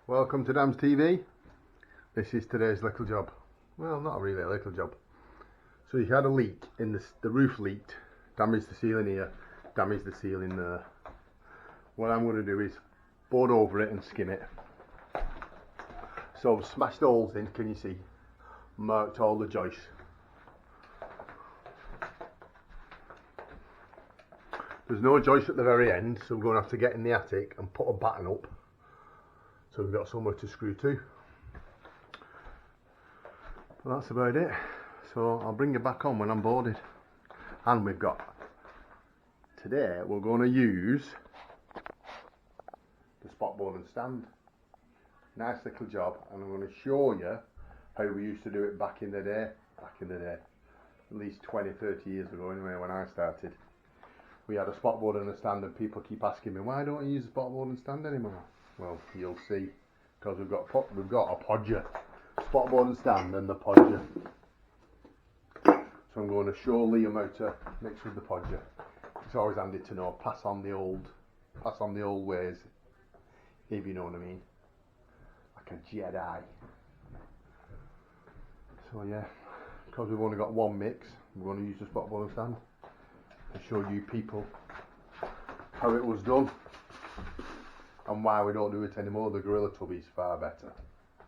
Welcome to Dam's TV. This is today's little job. Well, not really a little job. So you had a leak in the roof leaked, damaged the ceiling here, damaged the ceiling there. What I'm going to do is board over it and skim it. So I've smashed the holes in, can you see? Marked all the joists. There's no joist at the very end, so I'm going to have to get in the attic and put a batten up. So we've got somewhere to screw to. Well, that's about it. So I'll bring it back on when I'm boarded. And we've got, today we're going to use the spot board and stand. Nice little job, and I'm going to show you how we used to do it back in the day. At least 20-30 years ago anyway, when I started. We had a spot board and a stand, and people keep asking me, why don't you use the spot board and stand anymore? Well, you'll see, because we've got a podger, spot board and stand, and the podger. So I'm going to show Liam how to mix with the podger. It's always handy to know, pass on the old ways, if you know what I mean, like a Jedi. So yeah, because we've only got one mix, we're going to use the spot board and stand to show you people how it was done. And why we don't do it anymore. The Gorilla Tubby's far better,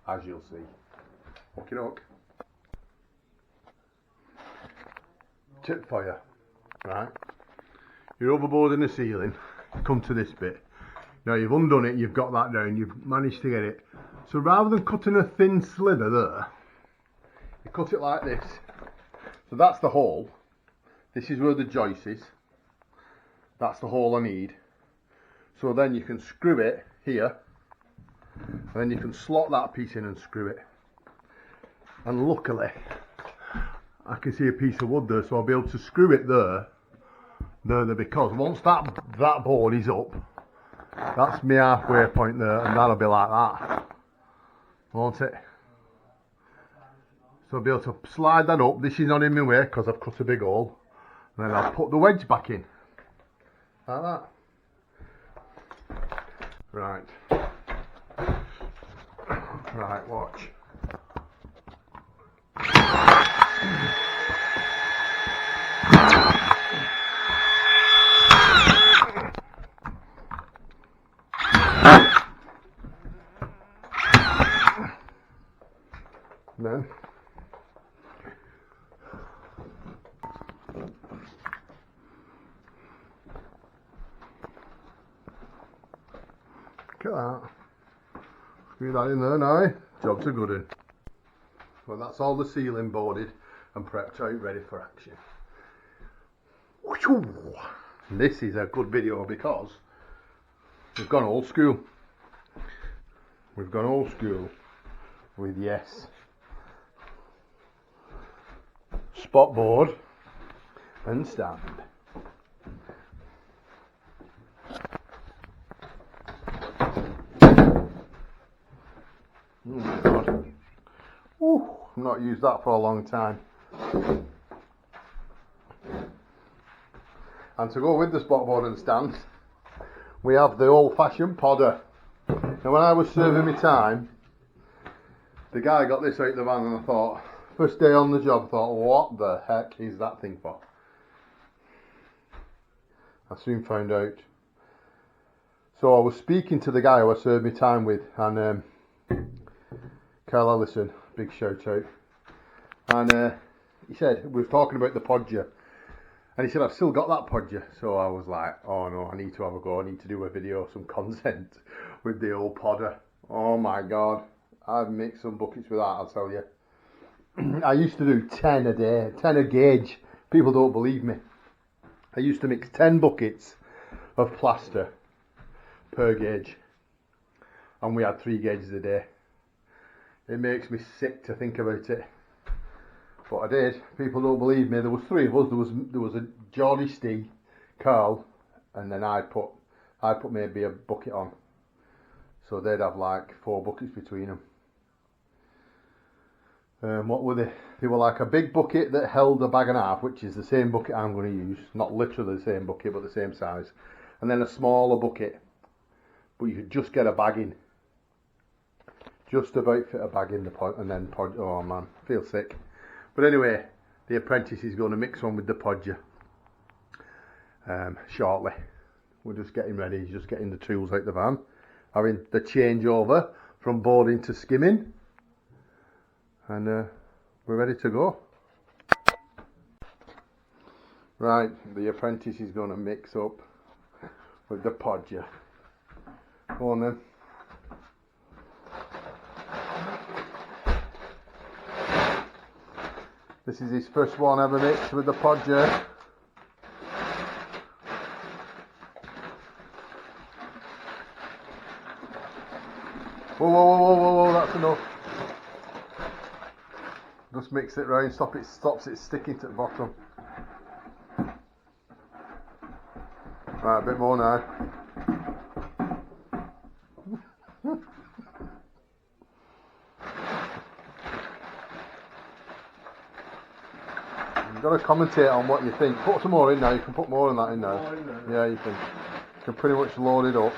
as you'll see. Okie doke. Tip for you, right? You're overboarding the ceiling, come to this bit. Now you've undone it, you've got that down, you've managed to get it. So rather than cutting a thin sliver there, you cut it like this. So that's the hole. This is where the joist is. That's the hole I need. So then you can screw it here, and then you can slot that piece in and screw it. And luckily, I can see a piece of wood there, so I'll be able to screw it there, because once that board is up, that's my halfway point there, and that'll be like that, won't it? So I'll be able to slide that up. This is not in my way because I've cut a big hole, and then I'll put the wedge back in, like that. Right, watch. Then look at that. Screw that in there now. Job's a good one. Well, that's all the ceiling boarded and prepped out, ready for action. This is a good video because we've gone old school. We've gone old school with, yes, spot board and stand. Oh my God. Ooh, I've not used that for a long time. And to go with the spot board and stand, we have the old-fashioned podger. Now when I was serving my time, the guy got this out of the van, and I thought, first day on the job, I thought, what the heck is that thing for? I soon found out. So I was speaking to the guy who I served my time with, and Carl Ellison, big shout out, and he said, we were talking about the podger, and he said, I've still got that podger. So I was like, oh no, I need to have a go, I need to do a video, some content with the old podger. Oh my God, I've mixed some buckets with that, I'll tell you. I used to do 10 a day, 10 a gauge. People don't believe me. I used to mix 10 buckets of plaster per gauge, and we had 3 gauges a day. It makes me sick to think about it, but I did. People don't believe me. There was 3 of us. There was a Geordie Steve, Carl, and then I put maybe a bucket on, so they'd have like 4 buckets between them. What were they? They were like a big bucket that held a bag and a half, which is the same bucket I'm going to use, not literally the same bucket, but the same size, and then a smaller bucket, but you could just get a bag in. just about fit a bag in the pod, and then pod. Oh man, feel sick. But anyway, the apprentice is going to mix one with the podger shortly. We're just getting ready. He's just getting the tools out the van, having the changeover from boarding to skimming, and we're ready to go. Right, the apprentice is going to mix up with the podger. Go on then. This is his first one ever mixed with the podger. Whoa, whoa, whoa, whoa, whoa, that's enough. Just mix it round, stops it sticking to the bottom. Right, a bit more now. You've got to commentate on what you think. Put some more in now. You can put more than that in now. Yeah, you can pretty much load it up.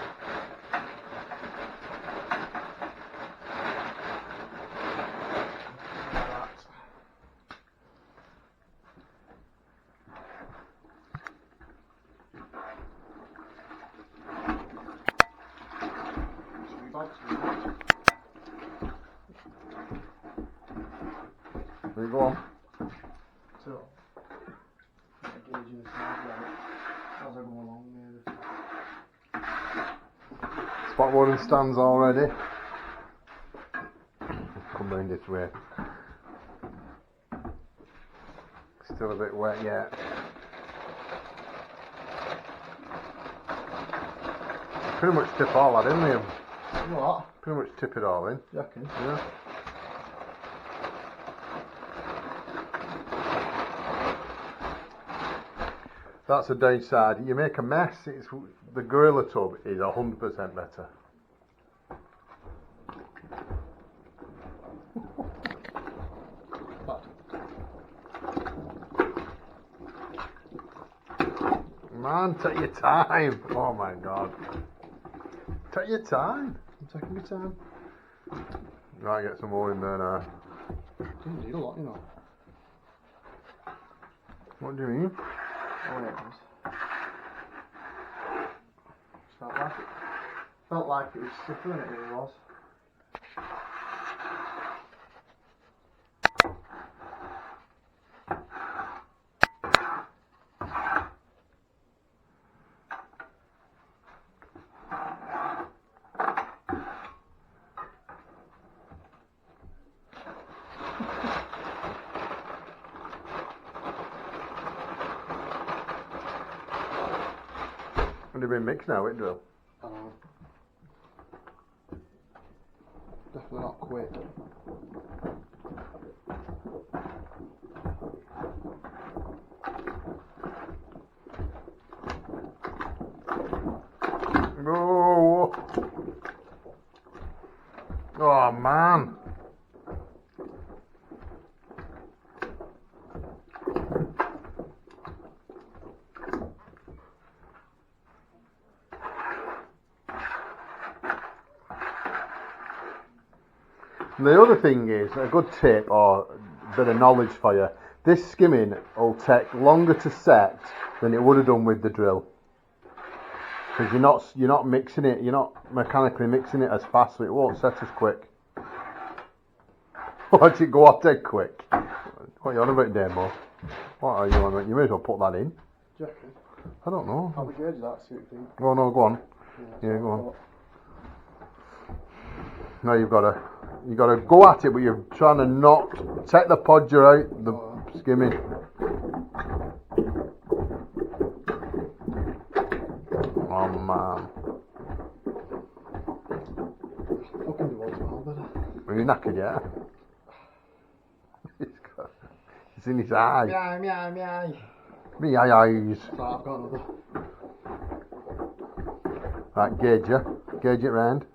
There you go on. So, gauging the size as I go along there. Spot wooden stands already. Come round this way. Still a bit wet yet. Pretty much tip all that in, Liam. What? Pretty much tip it all in. You reckon? Yeah. That's a downside. You make a mess. The Gorilla tub is 100% better. Man, take your time. Oh my god. Take your time. I'm taking my time. Right, get some more in there now. Didn't need a lot, you know. What do you mean? Oh, yeah, it felt like it was stiffer than it really was. Would have been mixed now, it drill. I know. Definitely not quick. Oh, oh man. And the other thing is, a good tip or a bit of knowledge for you, this skimming will take longer to set than it would have done with the drill. Because you're not mixing it, you're not mechanically mixing it as fast, so it won't set as quick. Watch it go off dead quick. What are you on about, Demo? What are you on about? You may as well put that in. Do you reckon? I don't know. I'll be good at that, see what you think. Oh no, go on. Yeah, go on. No, you gotta go at it, but you're trying to not take the podger out the skimming. Oh man. Fucking do all well, but Are you knackered yet? It's in his eye. meow, meow, meow. Me eyes. So I've got another. Right, gauge it round.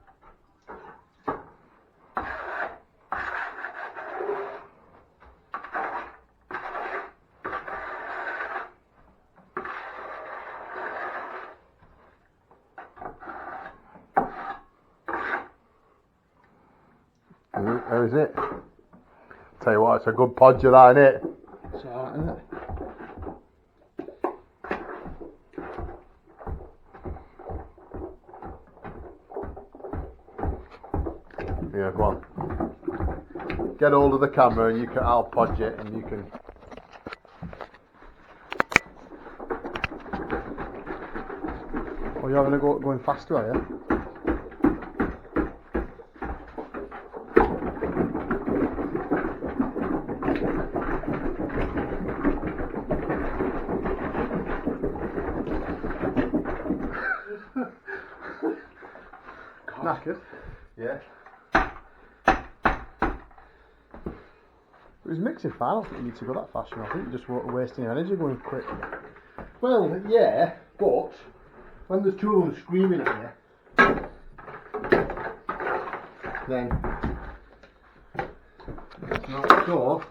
How is it? Tell you what, it's a good podger, that, isn't it? It's alright, isn't it? Yeah, go on. Get hold of the camera and I'll podge it and you can. Oh, you're having a go at going faster, are you? Knackered? Yeah. It was mixing fine. I don't think you need to go that fast. I think you're just wasting energy going quick. Well, yeah, but when there's two of them screaming at you, then it's not so.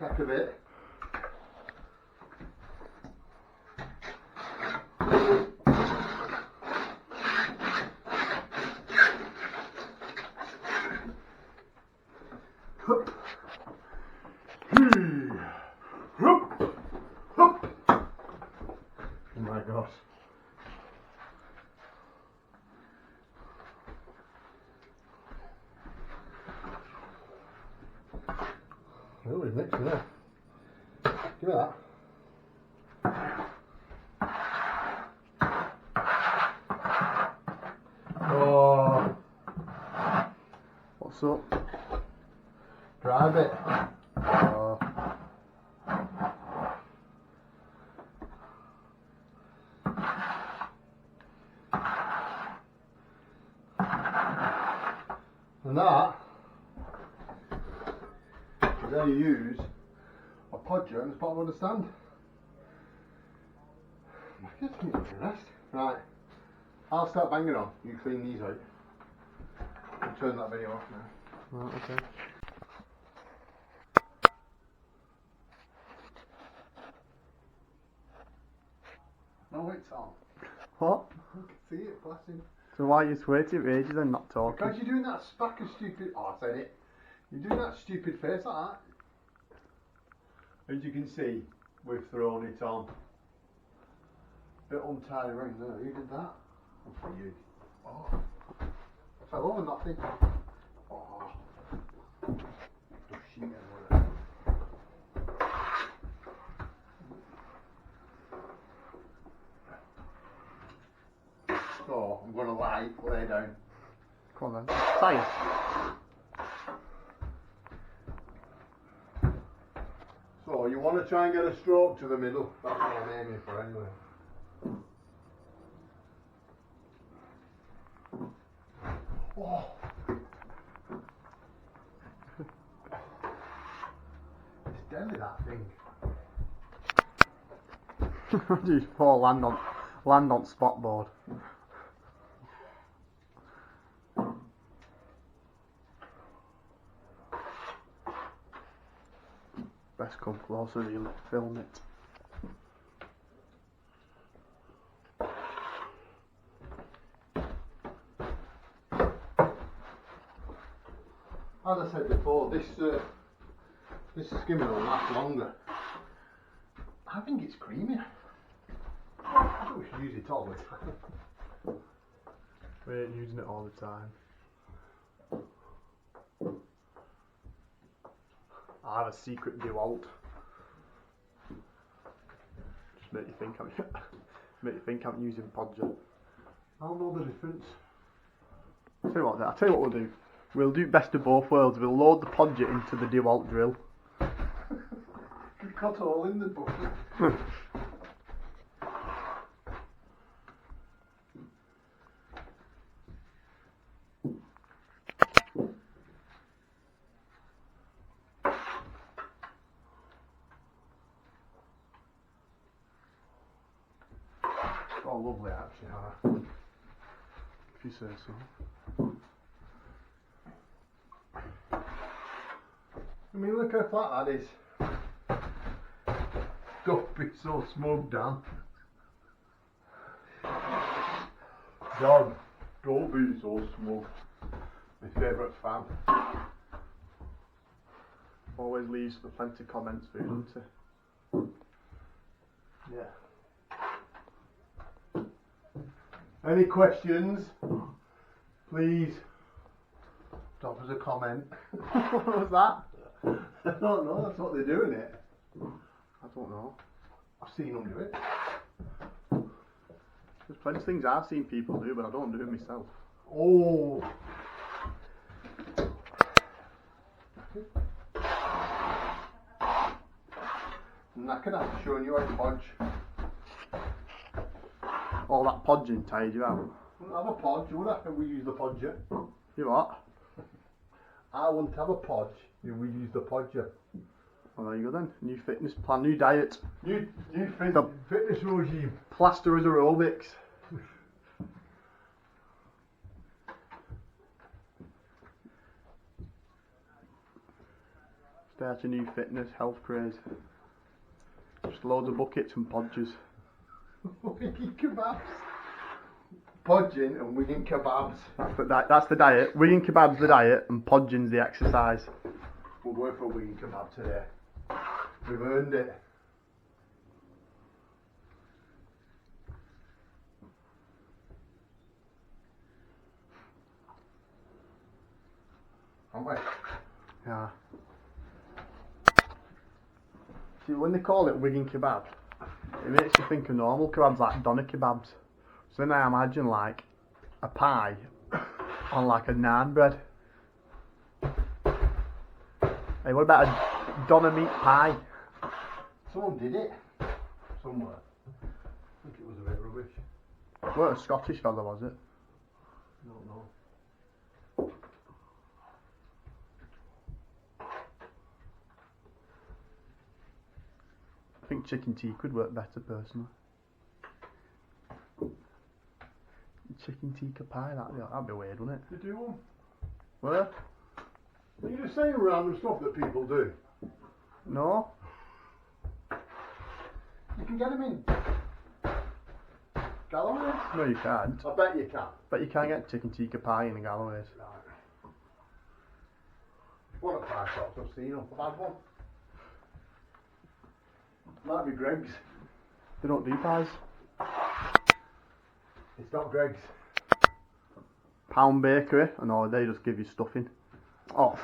Take a bit. Oh my gosh. Really mixing there. Give me that. Oh. What's up? Drive it. Oh. And that is how you use a podger and the bottom of the stand. I guess you need to rest. Right, I'll start banging on. You clean these out. I'll turn that video off now. Right, okay. No, it's on. What? I can see it flashing. So why are you waiting for ages and not talking? Because you're doing that spack of stupid. Oh, I said it. You're doing that stupid face like that. As you can see, we've thrown it on. Bit untidy around there. Who did that? Oh, for you. Oh. I fell over nothing. Oh. The sheet everywhere. So, I'm going to lay down. Come on then. Science. So, you want to try and get a stroke to the middle. That's what I'm aiming for anyway. Oh. It's deadly, that thing. Just fall land on spot board. Best come closer, you'll film it. As I said before, this skimming will last longer. I think it's creamy. I think we should use it all the time. We ain't using it all the time. I have a secret DeWalt. Just make you think I'm using podger. I'll know the difference. I'll tell you what we'll do. We'll do best of both worlds. We'll load the podger into the DeWalt drill. You cut a hole in the bucket. Oh, lovely actually, Hannah. If you say so. I mean, look how flat that is. Don't be so smug, Dan. Dog. Don't be so smug. My favourite fan. Always leaves for plenty of comments for you, doesn't he? Yeah. Any questions? Please drop us a comment. What was that? I don't know, that's what they're doing it. I don't know. I've seen them do it. There's plenty of things I've seen people do, but I don't do it myself. Oh. And I can have shown you how to podge. All that podging tired you out. I wouldn't have a podge, would I? We use the podger. You what? I wouldn't have a podge if we use the podger. Well, there you go then. New fitness plan, new diet. New fitness regime. Plasterers aerobics. Start a new fitness, health craze. Just loads of buckets and podgers. Wigging kebabs. Podging and wigging kebabs. That's the diet. Wigging kebab's the diet and podging's the exercise. We'll go for a wigging kebab today. We've earned it. Haven't we? Yeah. See, when they call it wigging kebab, it makes you think of normal kebabs like doner kebabs. So then I imagine like a pie on like a naan bread. Hey, what about a doner meat pie? Someone did it. Somewhere. I think it was a bit rubbish. What a Scottish fella was it? I don't know. I think chicken tikka would work better personally. Chicken tikka pie, that'd be weird, wouldn't it? You do one? Where? You're just saying random stuff that people do. No? You can get them in Galloway's. No, you can't. I bet you can. But you can't get chicken tikka pie in a Galloway's. Right. One at pie shops, I've seen them. I've had one. Might be Greg's. They don't do pies. It's not Greg's. Pound Bakery, and no, they just give you stuffing. Oh.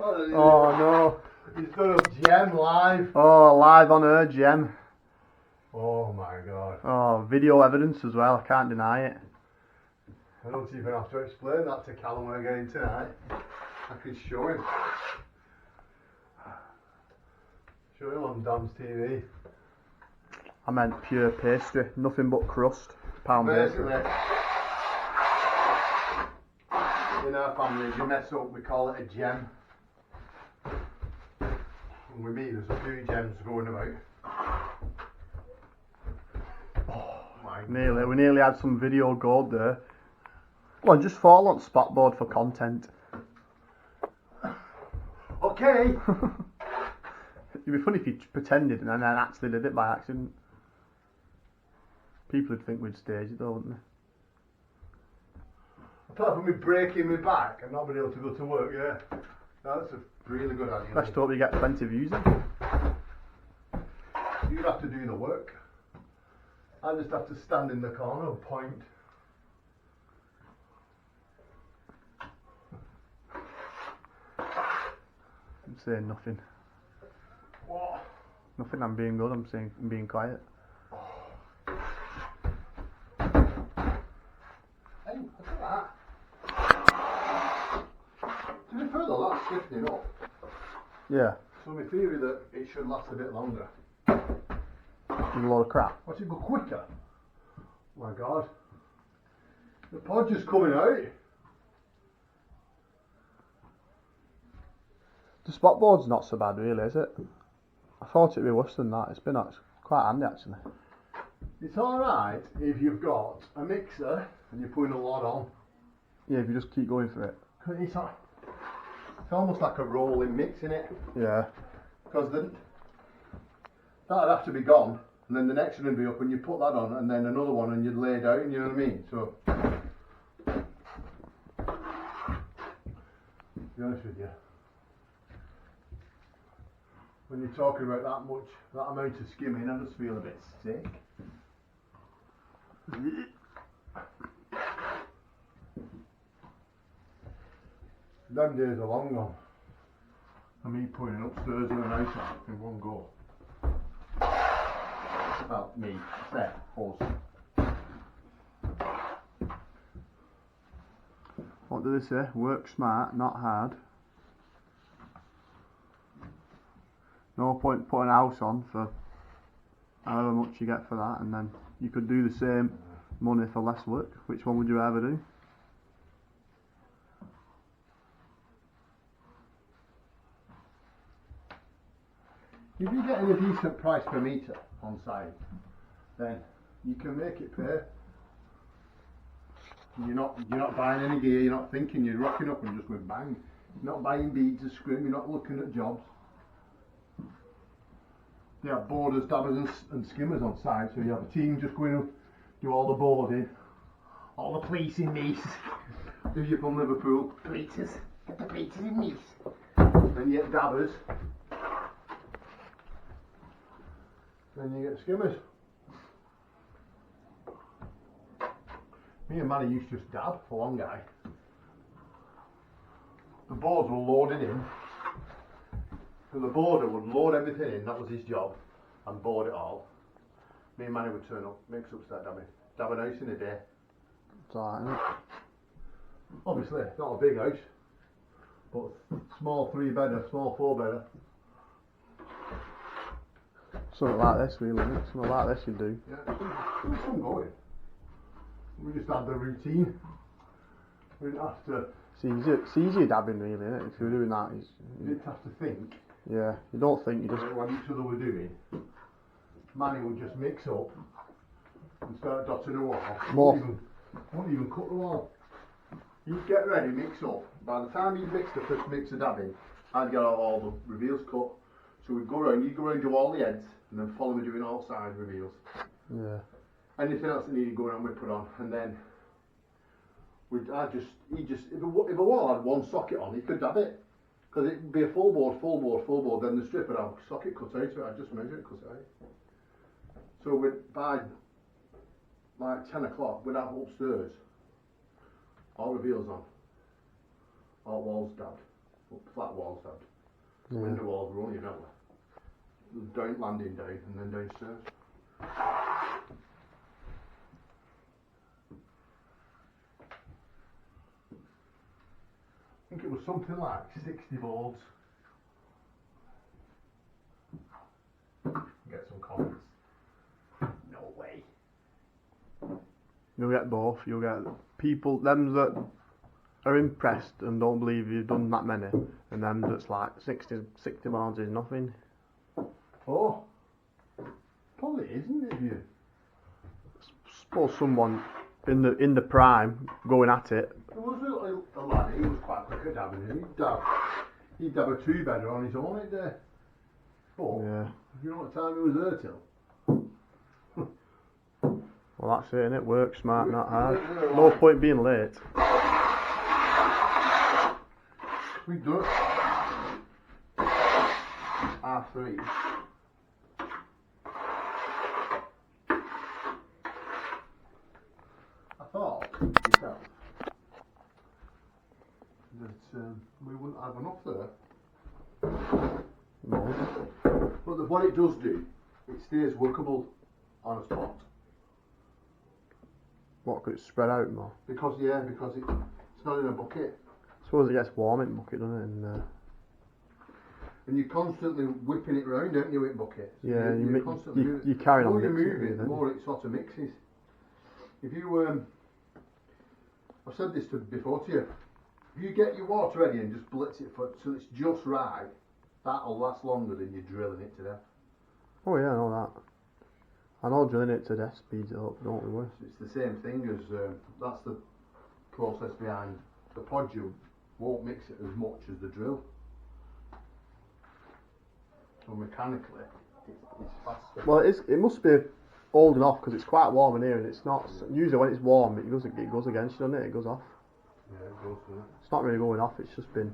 Oh no. He's done a gem live. Oh, live on air, gem. Oh my god. Oh, video evidence as well, I can't deny it. I don't even have to explain that to Callum again tonight. I can show him. Show him on Dan's TV. I meant pure pastry, nothing but crust. Pound Basically, Bakery. in our family, if you mess up, we call it a gem. And with me, there's a few gems going about. Oh my Nearly, we nearly had some video gold there. Well, just fall on Spotboard for content. Okay. It'd be funny if you pretended and then actually did it by accident. People would think we'd staged it though, wouldn't they? Apart from me breaking my back and not being able to go to work, yeah. That's a really good idea. Let's hope you get plenty of views in. You'd have to do the work. I just have to stand in the corner and point. I'm saying nothing. What? Nothing, I'm being good, I'm being quiet. Hey, look at that. To be fair though, that's shifting up. Yeah, So my theory that it should last a bit longer. there's a lot of crap. Watch it go quicker. Oh my god. The podge is coming out. The Spotboard's not so bad really, is it? I thought it'd be worse than that. It's quite handy actually. It's alright if you've got a mixer and you're putting a lot on. Yeah, if you just keep going for it. It's almost like a rolling mix, isn't it? Yeah. Because that'd have to be gone and then the next one would be up, and you put that on, and then another one, and you'd lay down. You know what I mean? So, to be honest with you, when you're talking about that amount of skimming, I just feel a bit sick. Them days are long gone. And me putting upstairs in an house in one go. Well, me, there, us. What do they say? Work smart, not hard. No point putting a house on for however much you get for that, and then you could do the same money for less work. Which one would you rather do? If you're getting a decent price per metre on site, then you can make it pay. You're not buying any gear, you're not thinking, you're rocking up and just going bang. You're not buying beads of scrim, you're not looking at jobs. They have boarders, dabbers and skimmers on site, so you have a team just going up, do all the boarding, all the policing meets. If you're from Liverpool, policers, get the policing meets. Then you get dabbers. Then you get skimmers. Me and Manny used to just dab for one guy. The boards were loaded in. So the boarder would load everything in, that was his job, and board it all. Me and Manny would turn up, mix up, start dabbing. Dab a house in a day. It's alright, isn't it? Obviously, not a big house, but small 3-bedder, small 4-bedder. Something like this, really, isn't it? Something like this you do. Yeah, there's some going. We just had the routine. We didn't have to. It's easier dabbing, really, isn't it? If you're doing that, You didn't have to think. yeah, you don't think, you just. What each other were doing. Manny would just mix up and start dotting a wall. Won't even cut the wall. You'd get ready, mix up. By the time you'd mixed the first mix of dabbing, I'd get all the reveals cut. So we'd go around, you'd go around, do all the heads, and then follow me doing all side reveals. Yeah. Anything else that needed going on, we'd put on, and then if a wall had one socket on, he could dab it. Because it'd be a full board, then the strip would have a socket cut out, so I'd just measure it, cut it out. So by like 10 o'clock, we'd have upstairs all reveals on, all walls dabbed, flat walls dabbed. Yeah. Window walls were only an hour. Down, landing down, and then downstairs. I think it was something like 60 boards. Get some comments. No way. You'll get both. You'll get people, them that are impressed and don't believe you've done that many, and them that's like 60 boards is nothing. Oh, probably isn't it? You. Suppose someone in the prime going at it. There was a lad, he was quite quick at dabbing. He'd dab a 2-bedder on his own at day. But Yeah. you know what time he was there till? Well, that's it, innit? Work smart, not hard. No point being late. We'd done it. 3:30. I thought yourself that we wouldn't have enough there. No. But what it does do, it stays workable on a spot. What, could it spread out more? Because it's not in a bucket. I suppose it gets warm in bucket, doesn't it? And you're constantly whipping it round, don't you, in buckets? Yeah, you're constantly you carry on the more you mixing move it, the more it sort of mixes. If you, I've said this before to you, if you get your water ready and just blitz it so it's just right, that'll last longer than you drilling it to death. Oh yeah, I know that. I know drilling it to death speeds it up, don't we? So it's the same thing as, that's the process behind the podger won't mix it as much as the drill. So mechanically, It's faster. Well, it must be holding off because it's quite warm in here, and it's not. Usually when it's warm, it goes against you, doesn't it? It goes off. Yeah, it goes through. It's not really going off. It's just been.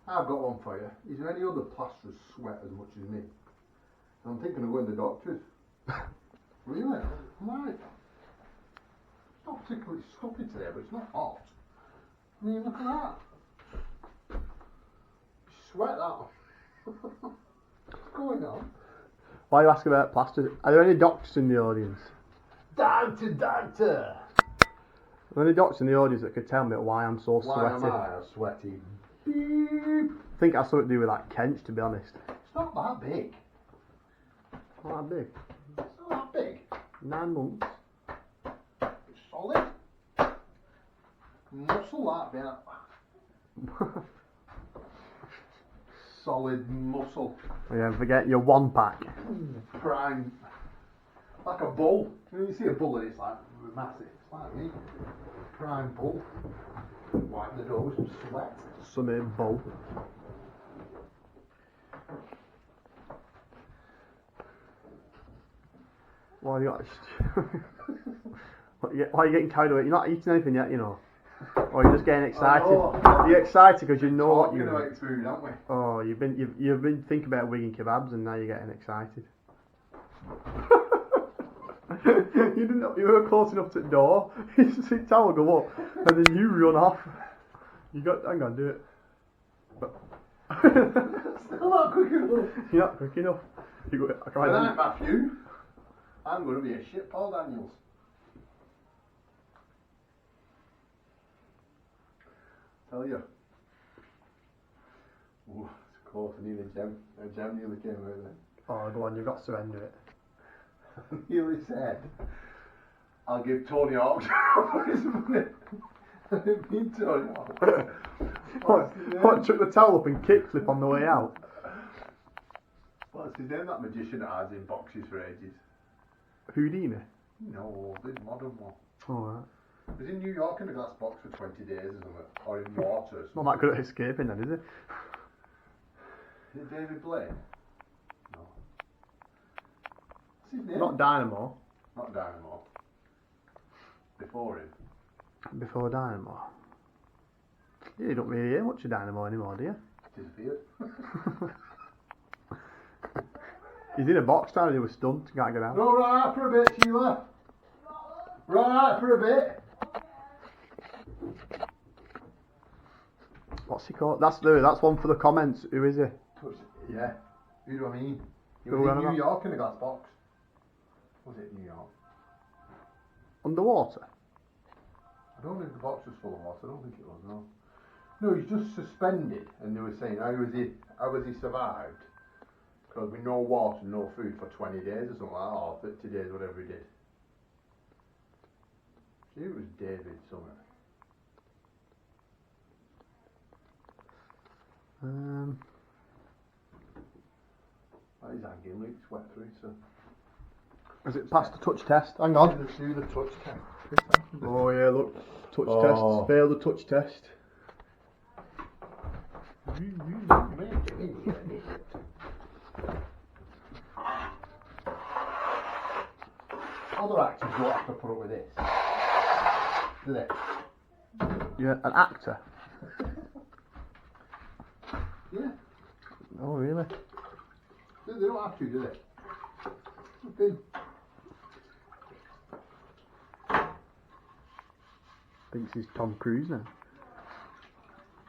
I've got one for you. Is there any other plasterers sweat as much as me? I'm thinking of going to the doctors. Really? Right. It's not particularly stuffy today, but it's not hot. I mean, look at that. Sweat that. What's going on? Why are you asking about plasters? Are there any doctors in the audience? Doctor! Are there any doctors in the audience that could tell me why I'm so Why sweaty? am I sweaty? Beep. I think it has something to do with that Kench, to be honest. It's not that big. Not that big. It's not that big. 9 months. It's solid. Muscle that bit. Solid muscle. Yeah, forget your 1 pack. Prime. Like a bull. When you see a bull and it's like massive. It's like me. Prime bull. Wipe the nose and sweat. Some bull. Why are you why are you getting carried away? You're not eating anything yet, you know. Or you're just getting excited. You're excited because you know what you're talking about food, aren't we? Oh, you've been thinking about wigging kebabs and now you're getting excited. You didn't know, you were close enough to the door. You see the towel go up and then you run off. Hang on, do it. Still not quick enough. You're not quick enough. I Good night, Matthew. I'm going to be a shit Paul Daniels. Tell you. Ooh, it's close. I need a gem. A gem nearly came out then. Oh, go on, you've got to surrender it. I nearly said, I'll give Tony Hawk for his money. I didn't mean Tony Hawk. What, took the towel up and kickflip on the way out? What's his name? That magician that hides in boxes for ages. Houdini? No, the modern one. Oh, right. He was in New York in a glass box for 20 days or something. Or in water or something. Not that good at escaping then, is it? Is it David Blaine? No. What's his name? Not Dynamo. Not Dynamo. Before him. Before Dynamo. Yeah, you don't really hear much of Dynamo anymore, do you? Disappeared. He's in a box down and he was stunned, can't get out. No, right for a bit, Sheila. Right for a bit. What's he called? That's one for the comments. Who is he? Yeah. Who do I mean? He Who was ran in New about? York in a glass box. Was it New York? Underwater? I don't think the box was full of water. I don't think it was, no. No, he's just suspended, and they were saying how was he survived? Because with no water, no food for 20 days or something like that, or 30 days, whatever he did. See, it was David something. That is hanging loose, wet through, so. Has it passed the touch test? Hang on. Do the touch test. Oh yeah, look. Touch Oh. test. Failed the touch test. Other actors don't have to put up with this, do they? Yeah, an actor. Yeah. Oh really? They don't have to, do they? Okay. Thinks he's Tom Cruise now.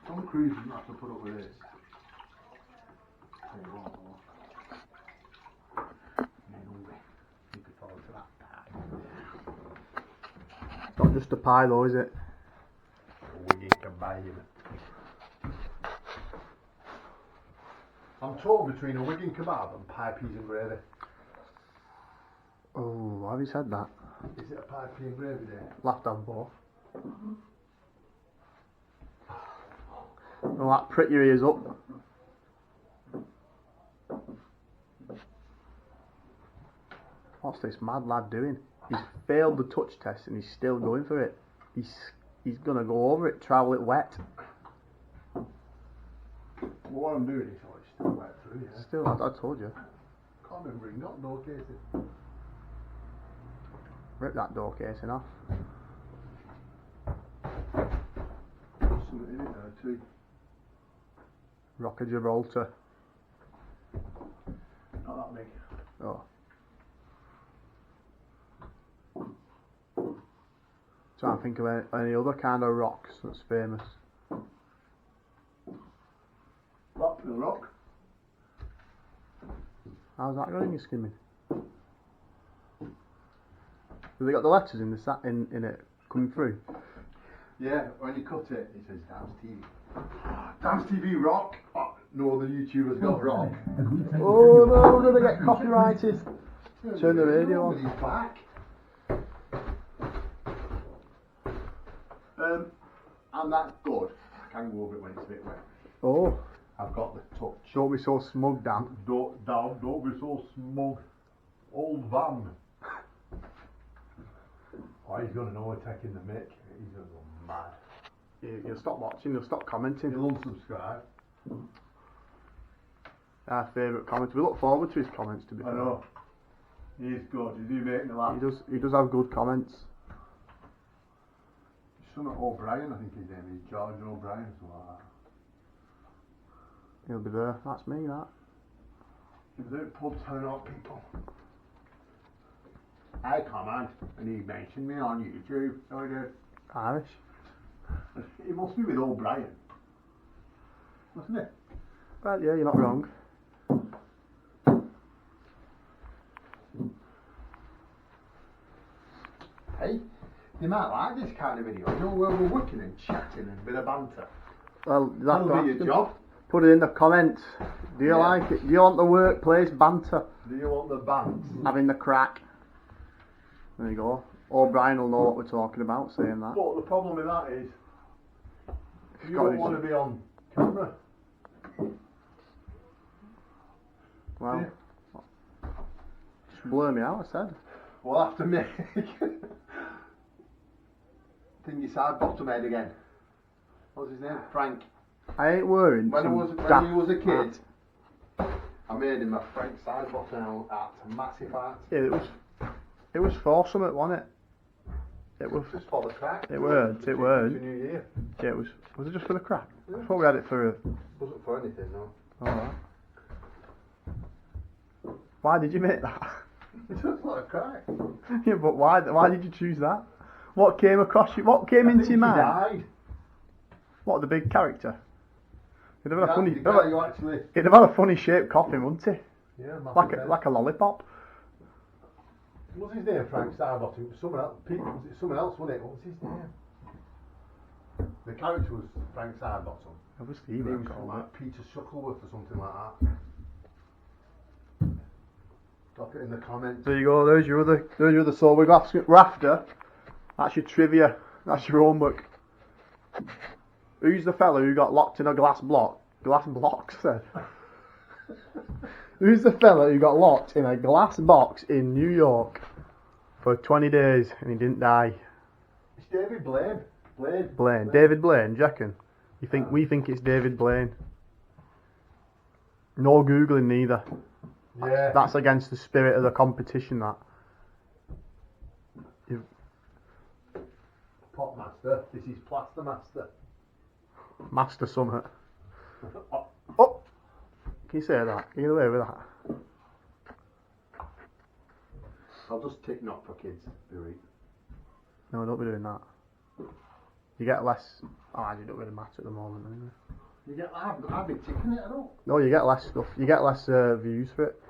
Tom Cruise doesn't have to put up with this. You could fall into that pie. It's not just a pie though, is it? We can buy him. I'm torn between a Wigan kebab and pie, peas and gravy. Oh, why have you said that? Is it a pie, pea and gravy day? Laughed on both. Oh, that prick your ears up. What's this mad lad doing? He's failed the touch test and he's still going for it. He's he's gonna go over it, trowel it wet. Well, what I'm doing is it's still wet through, yeah. Still, I told you. Can't remember, he got no cases. Rip that door casing off. Something in it there too. Rock of Gibraltar. Not that big. Oh. Trying to think of any other kind of rocks that's famous. Blackpool Rock. How's that going, you skimming? Have they got the letters in the in it coming through? Yeah, when you cut it, it says Dance TV. Dance TV Rock. Oh, no other YouTubers got rock. Oh no, we're gonna get copyrighted. Turn the radio on. He's back. I'm that good. I can go over it when it's a bit wet. Oh, I've got the touch. don't be so smug, Dan. Don't be so smug. Old van. Oh, he's gonna know we're taking the mic. He's gonna go mad. You'll stop watching, you'll stop commenting. He'll unsubscribe. Our favourite comments. We look forward to his comments, to be I fair. know. He's good. He do make me laugh. He does have good comments. Son of O'Brien, I think his name is George O'Brien, something like that. He'll be there. That's me, that. He was out pub telling out people. I comment, and he mentioned me on YouTube. So he did. Irish. It must be with O'Brien, mustn't it? Right, yeah, you're not wrong. Hey, you might like this kind of video, you know, where we're working and chatting and a bit of banter. Well, That'll be your job. Put it in the comments. Do you like it? Do you want the workplace banter? Do you want the bands? Having the crack. There you go. O'Brien will know what we're talking about saying that. But the problem with that is, you got don't his- want to be on camera. Well, Yeah. just blur me out, I said. We'll have to make thingy side bottom head again. What's his name? Frank. I ain't worrying. When some he daft was a kid, art. I made him a Frank side bottom art, a massive art. Yeah, it was for something, wasn't it? It was. Just for the crack. It weren't. It weren't. New Year. Yeah, it was. Was it just for the crack? I thought we had it for a. Wasn't for anything, no. Alright. Why did you make that? It's just for the crack. Yeah, but why did you choose that? What came across you? What came into your mind? Died. What, the big character? He'd have had a funny. The guy who actually. He'd have had a funny shaped coffin, wouldn't he? Yeah, Like a lollipop. What's his name? Frank Starbottom. Someone else. Was it someone else? Wasn't it? What was his name? The character was Frank Starbottom. Obviously, He he was won't call like that. Peter Shuttleworth or something like that. Drop it in the comments. There you go. There's your other soul. We're after. That's your trivia. That's your homework. Who's the fella who got locked in a glass block? Glass block, said. Who's the fella who got locked in a glass box in New York for 20 days and he didn't die? It's David Blaine. Blaine. David Blaine, do you reckon? We think it's David Blaine. No Googling neither. Yeah. That's against the spirit of the competition, that. Potmaster. This is Plaster Master. Master Summit. Oh! Can you say that? Can you get away with that? I'll just tick not for kids. Be right. No, don't be doing that. You get less... Oh, it don't really matter at the moment anyway. You get. I've been ticking it. I don't. No, you get less stuff. You get less views for it.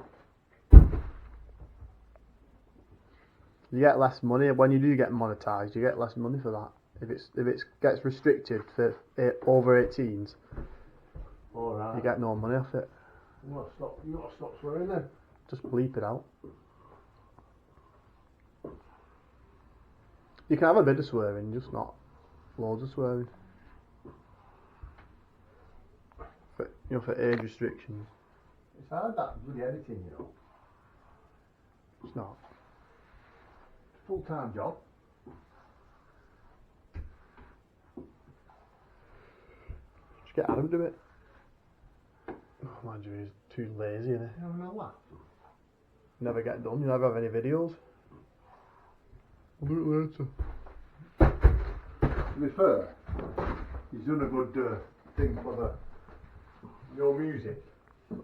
You get less money. When you do get monetized, you get less money for that. If it gets restricted for over 18s, Alright. you get no money off it. You got to stop swearing then. Just bleep it out. You can have a bit of swearing, just not loads of swearing. For age restrictions. It's hard that bloody editing, you know. It's not. It's a full-time job. Just get Adam to do it. Oh, mind you, he's too lazy, isn't he? Having a laugh. Never get done, you never have any videos. I'll do it later. To be fair, he's done a good thing for your music.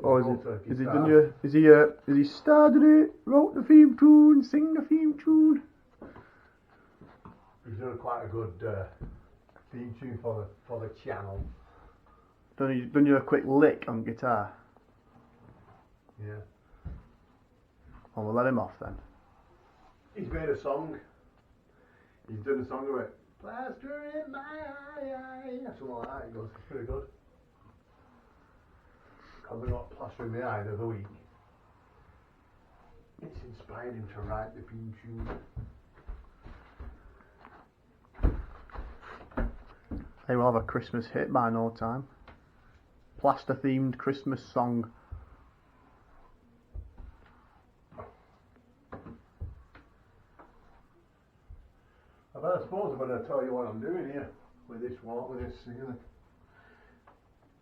Oh, is he started it, wrote the theme tune, sing the theme tune? He's done quite a good theme tune for the channel. Done you a quick lick on guitar? Yeah. Oh, we'll let him off then. He's made a song. He's done a song of it. Plastering my eye. Something like that. It goes pretty good. Because I got Plastering my eye the other week. It's inspired him to write the theme tune. Hey, we'll have a Christmas hit by no time. Plaster themed Christmas song. I suppose I'm going to tell you what I'm doing here with this ceiling.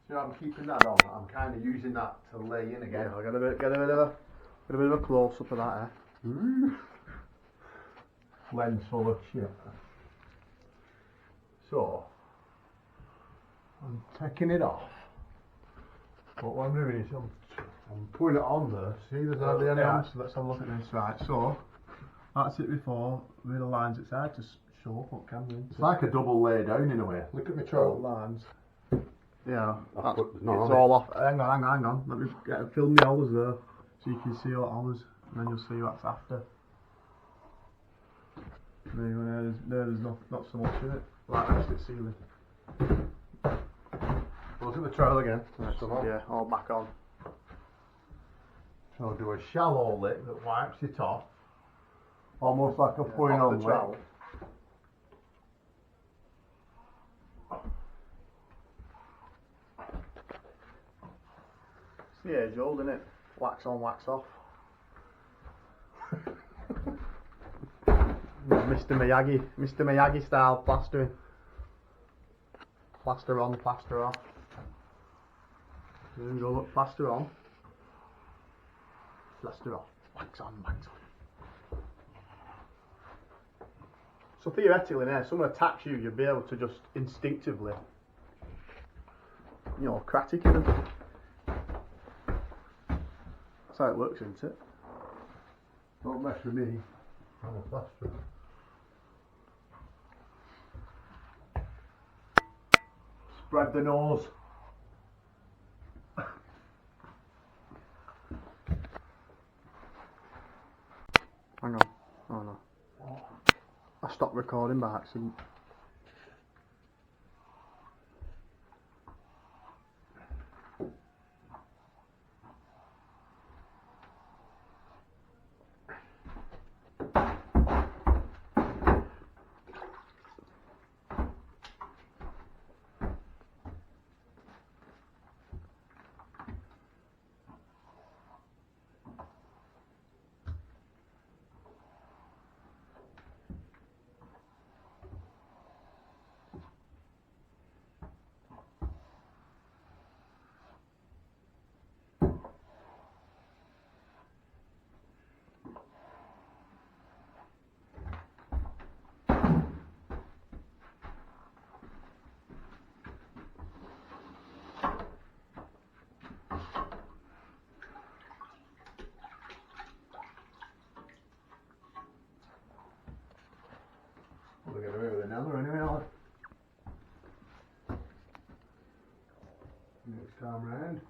See how I'm keeping that on? I'm kind of using that to lay in again. Yeah, get a bit of a close up of that, eh? Lens full of shit. So I'm taking it off. But what I'm doing is I'm putting it on there. See, there's hardly any on. So let's have a look at this. Right, so that's it before with the lines. It's hard to show up on camera. It's like a double lay down in a way. Look at my throat. Lines. Yeah, it's all off. Hang on. Let me film the hours there so you can see what hours, and then you'll see what's after. There's not so much in it. Right, that's the ceiling. Look at the trail again. Yeah, all back on. So I'll do a shallow lick that wipes it off. Almost like a putting on lick. It's the age old, isn't it? Wax on, wax off. Mr. Miyagi style plastering. Plaster on, plaster off. There we go, look, plaster on. Plaster off. Wax on, wax on. So theoretically now, if someone attacks you, you'll be able to just instinctively, cratic them. That's how it works, isn't it? Don't mess with me. I'm a plasterer. Spread the nose. Hang on. Oh no. I stopped recording by accident. We'll get away with another anyway, Alan. Next time round.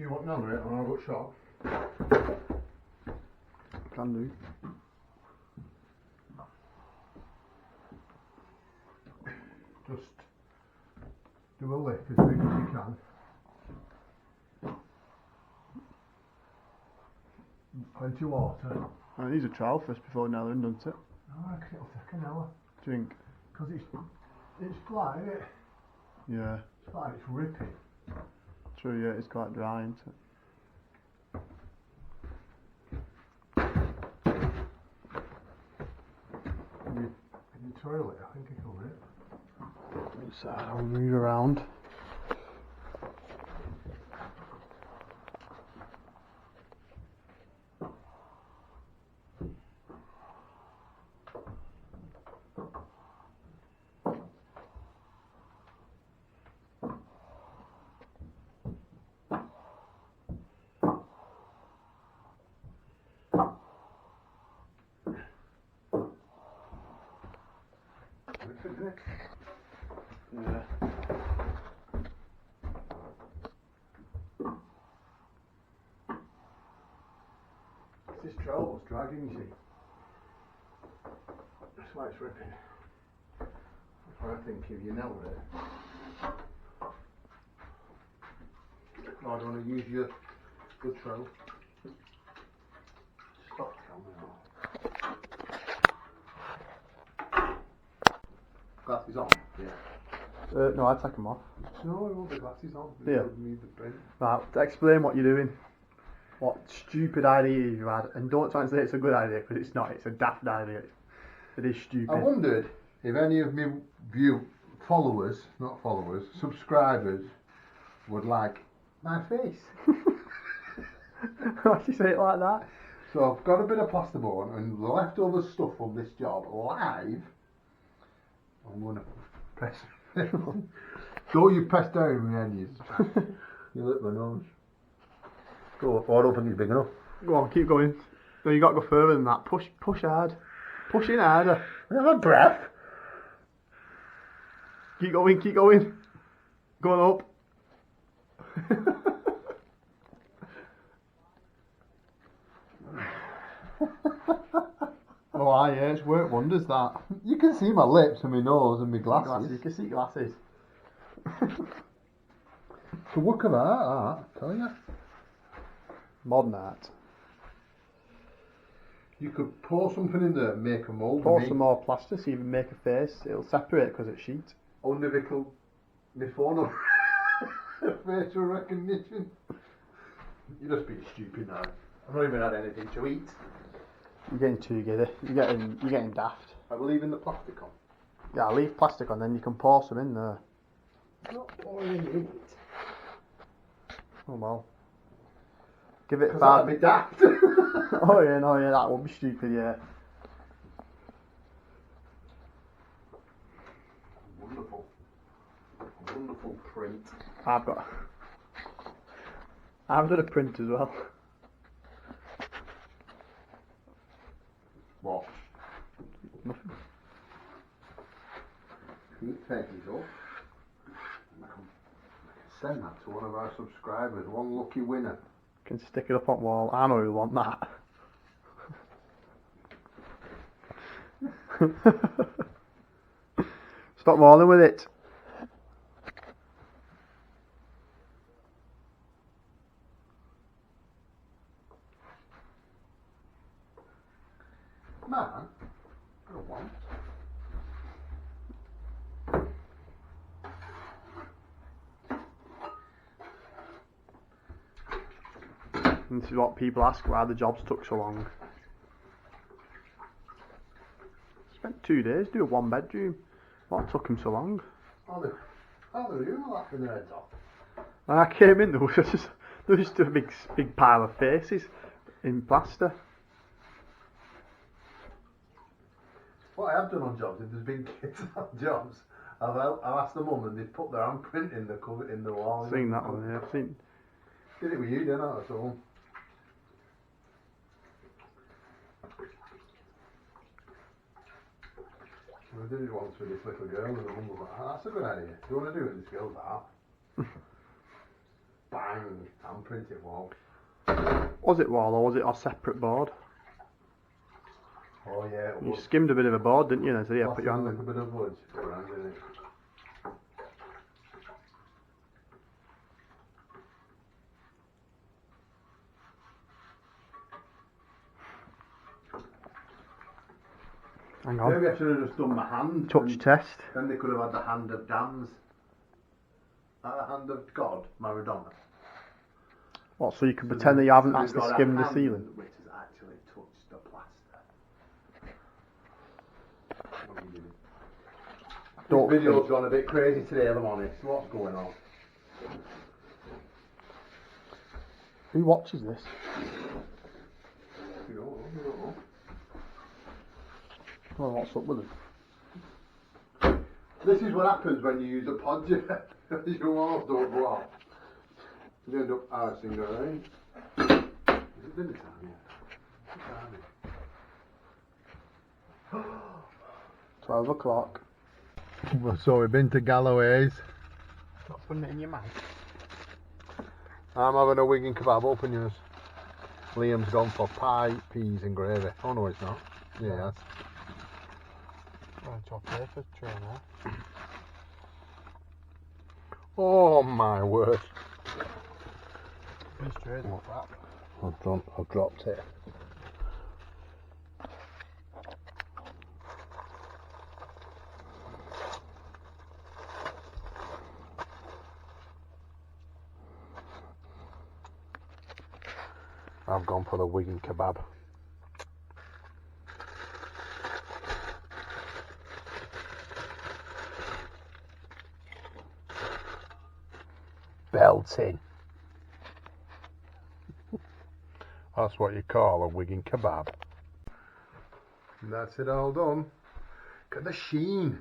you want another it, and I'll go shot. Can do. Just do a lick as big as you can. Plenty of water. I need a trial first before Nellering, doesn't it? Oh, I reckon it'll take an hour. Do you think? Because it's flat, isn't it? Yeah. It's flat, it's ripping. True, yeah, it's quite dry, isn't it? In the toilet, I think it'll rip. So I'll move around. Yeah. This troll's dragging, you see. That's why it's ripping. That's why I think if you nail it. No, I don't want to use your good troll. Stop camera. Glasses on? Yeah. No, I'd take them off. No, I want the glasses on. Yeah. Need the print. Right, explain what you're doing. What stupid idea you had, and don't try and say it's a good idea, because it's not. It's a daft idea. It is stupid. I wondered if any of me subscribers would like my face. Why do you say it like that? So I've got a bit of plasterboard and the leftover stuff from this job live. I'm going to press. Don't you press down with any. You lick my nose. Go up. I don't think it's big enough. Go on, keep going. No, you got to go further than that. Push hard. Push in harder. I have a breath. Keep going, keep going. Going up. Oh, aye, yeah, it's worked wonders, that. You can see my lips and my nose and my glasses. You can see glasses. It's a work of art, that, tell you. Modern art. You could pour something in there and make a mould. Pour some more plaster so you can make a face. It'll separate because it's sheet. Undivical, my phone number. Facial recognition. You're just being stupid now. I've not even had anything to eat. You're getting too giddy. You're getting daft. I will leave in the plastic on. Yeah, leave plastic on, then you can pour some in there. Not pouring in it. Oh well. Give it 'Cause five. that'd be daft. Oh yeah, no, yeah, that would be stupid, yeah. Wonderful. Wonderful print. I've done a print as well. What? Nothing. Keep taking it off. I can send that to one of our subscribers. One lucky winner. Can stick it up on the wall. I know who want that. Stop mauling with it. Man, I don't want. And this is what people ask, why the jobs took so long. Spent 2 days doing 1 bedroom. What took him so long? How the you laughing their heads off? When I came in, there was just a big pile of faces in plaster. What I have done on jobs, if there's been kids on jobs, I've asked the mum and they've put their handprint in the cover in the wall. I've seen that one, yeah. I've seen. Did it with you, didn't I? That's all. I did it once with this little girl and the mum was like, oh, that's a good idea. Do you want to do it? And this girl's like, bang. handprinted wall. Was it wall or was it a separate board? Oh yeah, it You was. skimmed a bit of a board, didn't you? So yeah, put your hand Like a in. bit of wood. Put your hand in it. Hang on. Maybe I should have just done my hand. Touch and test. Then they could have had the hand of Dan's. Like the hand of God, Maradona. What, so you can pretend that you haven't So they've actually got a skimmed the hand ceiling? which has actually touched the plaster. What are you doing? Don't This video's think- gone a bit crazy today, if I'm honest. What's going on? Who watches this? You know. Well, what's up with it? This is what happens when you use a podger. Your walls don't go off. You end up arsing around. Is it dinner time yet? What time is it? 12 o'clock. So we've been to Galloway's. Not putting it in your mouth. I'm having a Wigan kebab, open yours. Liam's gone for pie, peas and gravy. Oh no, it's not. Yeah, yes. Right, paper tray now. Oh my word. These trays are crap. I've dropped it. I've gone for the Wigan kebab. Belting. That's what you call a Wigan kebab. And that's it all done. Look at the sheen.